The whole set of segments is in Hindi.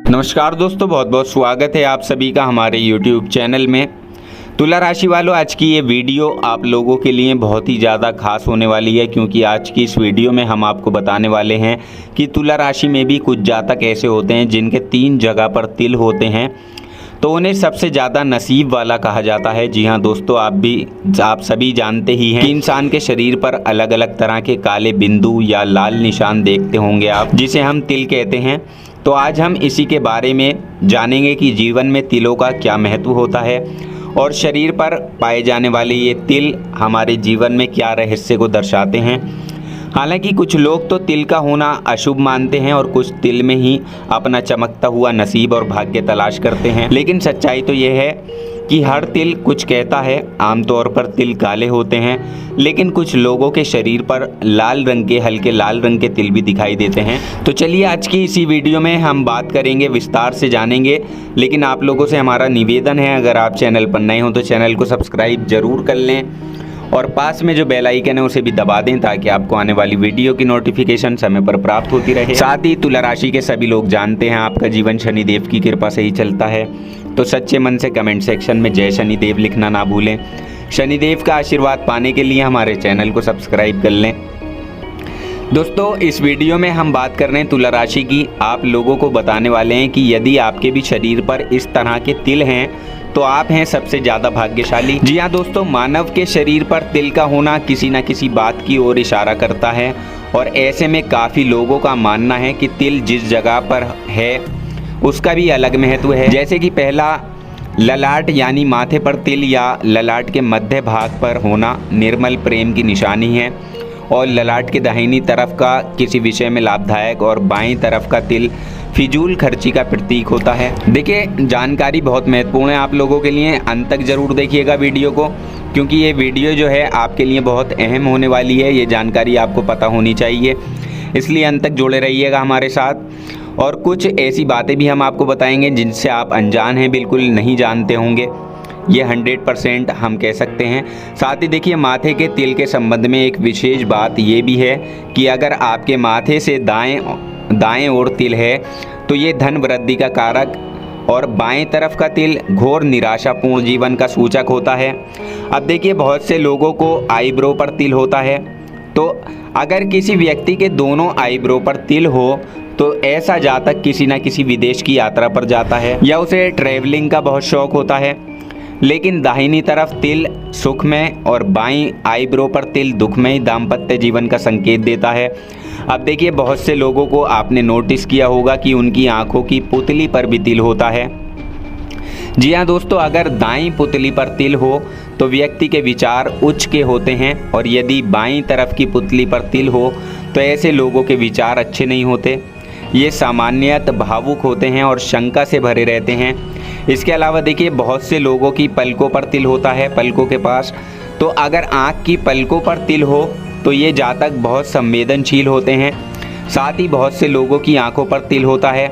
नमस्कार दोस्तों, बहुत बहुत स्वागत है आप सभी का हमारे YouTube चैनल में। तुला राशि वालों, आज की ये वीडियो आप लोगों के लिए बहुत ही ज़्यादा खास होने वाली है, क्योंकि आज की इस वीडियो में हम आपको बताने वाले हैं कि तुला राशि में भी कुछ जातक ऐसे होते हैं जिनके 3 जगह पर तिल होते हैं, तो उन्हें सबसे ज़्यादा नसीब वाला कहा जाता है। जी हाँ दोस्तों, आप सभी जानते ही हैं कि इंसान के शरीर पर अलग अलग तरह के काले बिंदु या लाल निशान देखते होंगे आप, जिसे हम तिल कहते हैं। तो आज हम इसी के बारे में जानेंगे कि जीवन में तिलों का क्या महत्व होता है और शरीर पर पाए जाने वाले ये तिल हमारे जीवन में क्या रहस्य को दर्शाते हैं। हालांकि कुछ लोग तो तिल का होना अशुभ मानते हैं और कुछ तिल में ही अपना चमकता हुआ नसीब और भाग्य तलाश करते हैं, लेकिन सच्चाई तो ये है कि हर तिल कुछ कहता है। आमतौर पर तिल काले होते हैं, लेकिन कुछ लोगों के शरीर पर लाल रंग के, हल्के लाल रंग के तिल भी दिखाई देते हैं। तो चलिए आज की इसी वीडियो में हम बात करेंगे, विस्तार से जानेंगे। लेकिन आप लोगों से हमारा निवेदन है, अगर आप चैनल पर नए हो तो चैनल को सब्सक्राइब जरूर कर लें और पास में जो बेल आइकन है उसे भी दबा दें, ताकि आपको आने वाली वीडियो की नोटिफिकेशन समय पर प्राप्त होती रहे। साथ ही तुला राशि के सभी लोग जानते हैं आपका जीवन शनिदेव की कृपा से ही चलता है, तो सच्चे मन से कमेंट सेक्शन में जय शनिदेव लिखना ना भूलें। शनिदेव का आशीर्वाद पाने के लिए हमारे चैनल को सब्सक्राइब कर लें। दोस्तों, इस वीडियो में हम बात कर रहे हैं तुला राशि की। आप लोगों को बताने वाले हैं कि यदि आपके भी शरीर पर इस तरह के तिल हैं तो आप हैं सबसे ज़्यादा भाग्यशाली। जी हाँ दोस्तों, मानव के शरीर पर तिल का होना किसी न किसी बात की ओर इशारा करता है, और ऐसे में काफ़ी लोगों का मानना है कि तिल जिस जगह पर है उसका भी अलग महत्व है। जैसे कि पहला, ललाट यानी माथे पर तिल या ललाट के मध्य भाग पर होना निर्मल प्रेम की निशानी है, और ललाट के दाहिनी तरफ का किसी विषय में लाभदायक और बाईं तरफ का तिल फिजूल खर्ची का प्रतीक होता है। देखिए, जानकारी बहुत महत्वपूर्ण है आप लोगों के लिए, अंत तक जरूर देखिएगा वीडियो को, क्योंकि ये वीडियो जो है आपके लिए बहुत अहम होने वाली है। ये जानकारी आपको पता होनी चाहिए, इसलिए अंत तक जुड़े रहिएगा हमारे साथ। और कुछ ऐसी बातें भी हम आपको बताएंगे जिनसे आप अनजान हैं, बिल्कुल नहीं जानते होंगे, ये 100% हम कह सकते हैं। साथ ही देखिए, माथे के तिल के संबंध में एक विशेष बात ये भी है कि अगर आपके माथे से दाएं ओर तिल है तो ये धन वृद्धि का कारक, और बाएं तरफ का तिल घोर निराशापूर्ण जीवन का सूचक होता है। अब देखिए, बहुत से लोगों को आईब्रो पर तिल होता है, तो अगर किसी व्यक्ति के दोनों आईब्रो पर तिल हो तो ऐसा जातक किसी न किसी विदेश की यात्रा पर जाता है या उसे ट्रैवलिंग का बहुत शौक होता है। लेकिन दाहिनी तरफ तिल सुखमय और बाईं आईब्रो पर तिल दुखमय दाम्पत्य जीवन का संकेत देता है। अब देखिए, बहुत से लोगों को आपने नोटिस किया होगा कि उनकी आंखों की पुतली पर भी तिल होता है। जी हाँ दोस्तों, अगर दाईं पुतली पर तिल हो तो व्यक्ति के विचार उच्च के होते हैं, और यदि बाईं तरफ की पुतली पर तिल हो तो ऐसे लोगों के विचार अच्छे नहीं होते। ये सामान्यतः भावुक होते हैं और शंका से भरे रहते हैं। इसके अलावा देखिए, बहुत से लोगों की पलकों पर तिल होता है, पलकों के पास। तो अगर आँख की पलकों पर तिल हो तो ये जातक बहुत संवेदनशील होते हैं। साथ ही बहुत से लोगों की आंखों पर तिल होता है।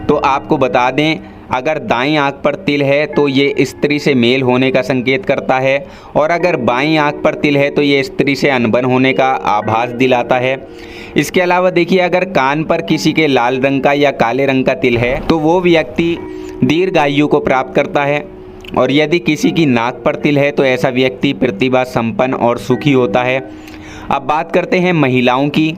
तो आपको बता दें, अगर दाईं आंख पर तिल है तो ये स्त्री से मेल होने का संकेत करता है, और अगर बाईं आंख पर तिल है तो ये स्त्री से अनबन होने का आभास दिलाता है। इसके अलावा देखिए, अगर कान पर किसी के लाल रंग का या काले रंग का तिल है तो वो व्यक्ति दीर्घायु को प्राप्त करता है, और यदि किसी की नाक पर तिल है तो ऐसा व्यक्ति प्रतिभा संपन्न और सुखी होता है। अब बात करते हैं महिलाओं की।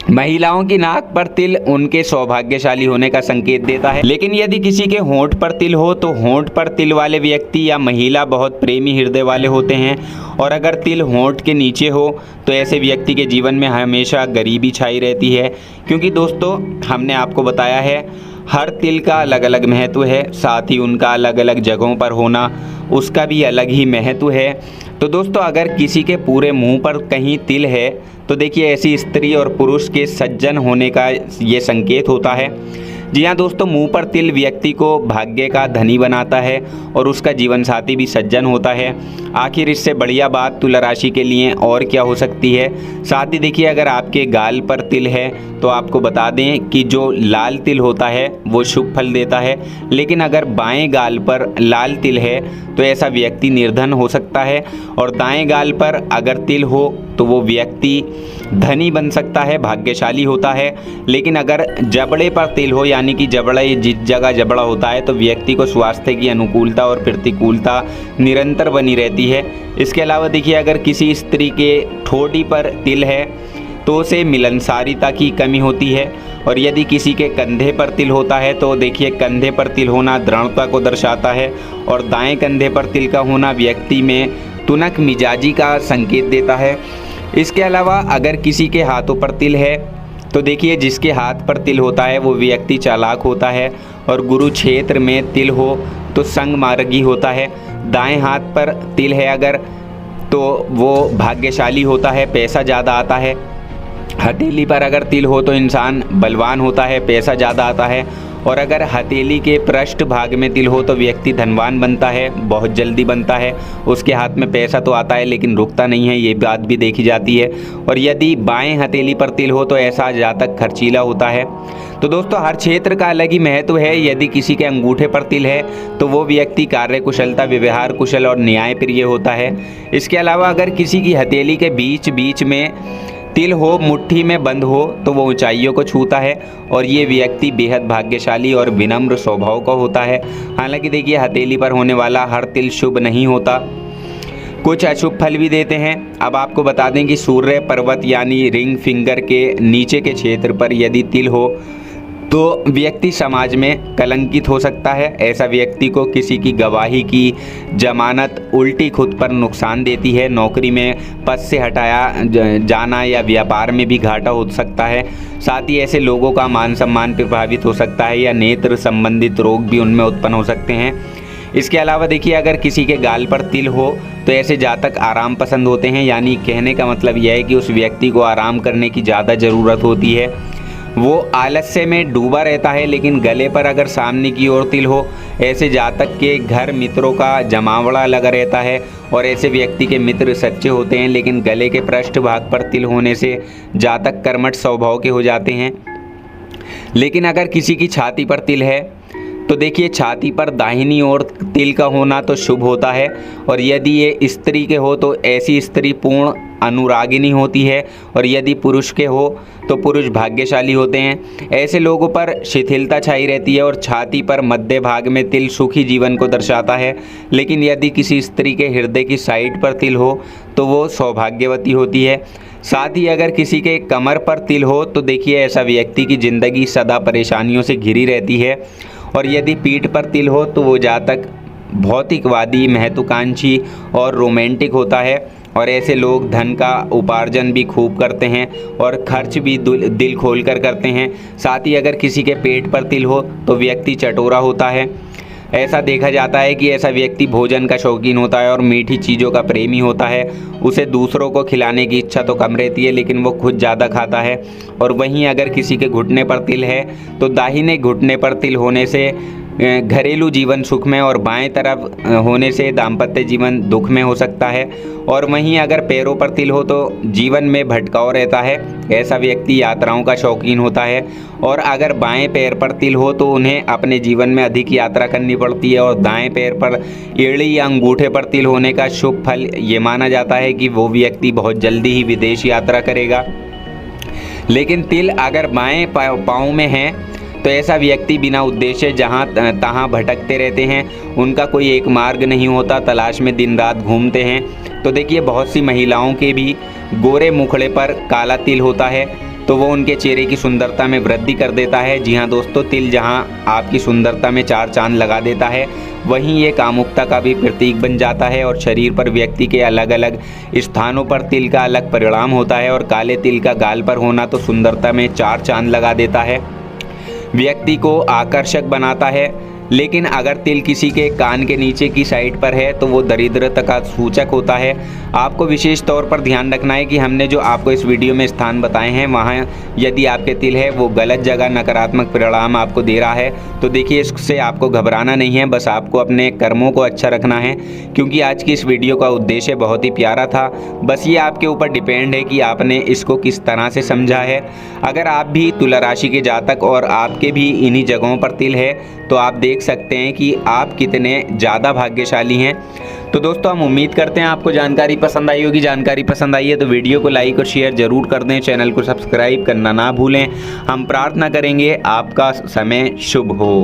महिलाओं की नाक पर तिल उनके सौभाग्यशाली होने का संकेत देता है। लेकिन यदि किसी के होंठ पर तिल हो तो होंठ पर तिल वाले व्यक्ति या महिला बहुत प्रेमी हृदय वाले होते हैं, और अगर तिल होंठ के नीचे हो तो ऐसे व्यक्ति के जीवन में हमेशा गरीबी छाई रहती है। क्योंकि दोस्तों, हमने आपको बताया है हर तिल का अलग अलग महत्व है, साथ ही उनका अलग अलग जगहों पर होना उसका भी अलग ही महत्व है। तो दोस्तों, अगर किसी के पूरे मुंह पर कहीं तिल है तो देखिए, ऐसी स्त्री और पुरुष के सज्जन होने का ये संकेत होता है। जी हाँ दोस्तों, मुंह पर तिल व्यक्ति को भाग्य का धनी बनाता है और उसका जीवन साथी भी सज्जन होता है। आखिर इससे बढ़िया बात तुला राशि के लिए और क्या हो सकती है। साथ ही देखिए, अगर आपके गाल पर तिल है तो आपको बता दें कि जो लाल तिल होता है वो शुभ फल देता है, लेकिन अगर बाएं गाल पर लाल तिल है तो ऐसा व्यक्ति निर्धन हो सकता है, और दाएं गाल पर अगर तिल हो तो वो व्यक्ति धनी बन सकता है, भाग्यशाली होता है। लेकिन अगर जबड़े पर तिल हो यानी कि जबड़ा, जिस जगह जबड़ा होता है तो व्यक्ति को स्वास्थ्य की अनुकूलता और प्रतिकूलता निरंतर बनी रहती है। इसके अलावा देखिए अगर किसी स्त्री के ठोड़ी पर तिल है तो उसे मिलनसारिता की कमी होती है। और यदि किसी के कंधे पर तिल होता है तो देखिए कंधे पर तिल होना दृढ़ता को दर्शाता है। और दाएं कंधे पर तिल का होना व्यक्ति में तुनक मिजाजी का संकेत देता है। इसके अलावा अगर किसी के हाथों पर तिल है तो देखिए जिसके हाथ पर तिल होता है वो व्यक्ति चालाक होता है। और गुरु क्षेत्र में तिल हो तो संग मार्गी होता है। दाएं हाथ पर तिल है अगर तो वो भाग्यशाली होता है, पैसा ज़्यादा आता है। हथेली पर अगर तिल हो तो इंसान बलवान होता है, पैसा ज़्यादा आता है। और अगर हथेली के पृष्ठ भाग में तिल हो तो व्यक्ति धनवान बनता है, बहुत जल्दी बनता है। उसके हाथ में पैसा तो आता है लेकिन रुकता नहीं है, ये बात भी देखी जाती है। और यदि बाएं हथेली पर तिल हो तो ऐसा जातक खर्चीला होता है। तो दोस्तों हर क्षेत्र का अलग ही महत्व है। यदि किसी के अंगूठे पर तिल है तो वो व्यक्ति कार्यकुशलता, व्यवहार कुशल और न्यायप्रिय होता है। इसके अलावा अगर किसी की हथेली के बीच बीच में तिल हो, मुट्ठी में बंद हो तो वो ऊंचाइयों को छूता है और ये व्यक्ति बेहद भाग्यशाली और विनम्र स्वभाव का होता है। हालांकि देखिए हथेली पर होने वाला हर तिल शुभ नहीं होता, कुछ अशुभ फल भी देते हैं। अब आपको बता दें कि सूर्य पर्वत यानी रिंग फिंगर के नीचे के क्षेत्र पर यदि तिल हो तो व्यक्ति समाज में कलंकित हो सकता है। ऐसा व्यक्ति को किसी की गवाही की जमानत उल्टी खुद पर नुकसान देती है। नौकरी में पद से हटाया जाना या व्यापार में भी घाटा हो सकता है। साथ ही ऐसे लोगों का मान सम्मान प्रभावित हो सकता है या नेत्र संबंधित रोग भी उनमें उत्पन्न हो सकते हैं। इसके अलावा देखिए अगर किसी के गाल पर तिल हो तो ऐसे जातक आराम पसंद होते हैं। यानी कहने का मतलब यह है कि उस व्यक्ति को आराम करने की ज़्यादा ज़रूरत होती है। वो आलस्य में डूबा रहता है। लेकिन गले पर अगर सामने की ओर तिल हो, ऐसे जातक के घर मित्रों का जमावड़ा लगा रहता है और ऐसे व्यक्ति के मित्र सच्चे होते हैं। लेकिन गले के पृष्ठ भाग पर तिल होने से जातक कर्मठ स्वभाव के हो जाते हैं। लेकिन अगर किसी की छाती पर तिल है तो देखिए छाती पर दाहिनी ओर तिल का होना तो शुभ होता है। और यदि ये स्त्री के हो तो ऐसी स्त्री पूर्ण अनुरागिनी होती है। और यदि पुरुष के हो तो पुरुष भाग्यशाली होते हैं। ऐसे लोगों पर शिथिलता छाई रहती है। और छाती पर मध्य भाग में तिल सुखी जीवन को दर्शाता है। लेकिन यदि किसी स्त्री के हृदय की साइड पर तिल हो तो वो सौभाग्यवती होती है। साथ ही अगर किसी के कमर पर तिल हो तो देखिए ऐसा व्यक्ति की जिंदगी सदा परेशानियों से घिरी रहती है। और यदि पीठ पर तिल हो तो वो जातक भौतिकवादी, महत्वाकांक्षी और रोमांटिक होता है। और ऐसे लोग धन का उपार्जन भी खूब करते हैं और खर्च भी दिल खोलकर करते हैं। साथ ही अगर किसी के पेट पर तिल हो तो व्यक्ति चटोरा होता है। ऐसा देखा जाता है कि ऐसा व्यक्ति भोजन का शौकीन होता है और मीठी चीज़ों का प्रेमी होता है। उसे दूसरों को खिलाने की इच्छा तो कम रहती है लेकिन वो खुद ज़्यादा खाता है। और वहीं अगर किसी के घुटने पर तिल है तो दाहिने घुटने पर तिल होने से घरेलू जीवन सुख में और बाएं तरफ होने से दाम्पत्य जीवन दुख में हो सकता है। और वहीं अगर पैरों पर तिल हो तो जीवन में भटकाव रहता है। ऐसा व्यक्ति यात्राओं का शौकीन होता है। और अगर बाएं पैर पर तिल हो तो उन्हें अपने जीवन में अधिक यात्रा करनी पड़ती है। और दाएं पैर पर एड़ी या अंगूठे पर तिल होने का शुभ फल ये माना जाता है कि वो व्यक्ति बहुत जल्दी ही विदेश यात्रा करेगा। लेकिन तिल अगर बाएं पाँव में है तो ऐसा व्यक्ति बिना उद्देश्य जहाँ तहाँ भटकते रहते हैं। उनका कोई एक मार्ग नहीं होता, तलाश में दिन रात घूमते हैं। तो देखिए बहुत सी महिलाओं के भी गोरे मुखड़े पर काला तिल होता है तो वो उनके चेहरे की सुंदरता में वृद्धि कर देता है। जी हाँ दोस्तों, तिल जहाँ आपकी सुंदरता में चार चांद लगा देता है वहीं ये कामुकता का भी प्रतीक बन जाता है। और शरीर पर व्यक्ति के अलग अलग स्थानों पर तिल का अलग परिणाम होता है। और काले तिल का गाल पर होना तो सुंदरता में चार चांद लगा देता है, व्यक्ति को आकर्षक बनाता है। लेकिन अगर तिल किसी के कान के नीचे की साइड पर है तो वो दरिद्रता का सूचक होता है। आपको विशेष तौर पर ध्यान रखना है कि हमने जो आपको इस वीडियो में स्थान बताए हैं वहाँ यदि आपके तिल है वो गलत जगह नकारात्मक परिणाम आपको दे रहा है तो देखिए इससे आपको घबराना नहीं है, बस आपको अपने कर्मों को अच्छा रखना है। क्योंकि आज की इस वीडियो का उद्देश्य बहुत ही प्यारा था, बस ये आपके ऊपर डिपेंड है कि आपने इसको किस तरह से समझा है। अगर आप भी तुला राशि के जातक और आपके भी इन्हीं जगहों पर तिल है तो आप देख सकते हैं कि आप कितने ज़्यादा भाग्यशाली हैं। तो दोस्तों हम उम्मीद करते हैं आपको जानकारी पसंद आई होगी। जानकारी पसंद आई है तो वीडियो को लाइक और शेयर जरूर कर दें, चैनल को सब्सक्राइब करना ना भूलें। हम प्रार्थना करेंगे आपका समय शुभ हो।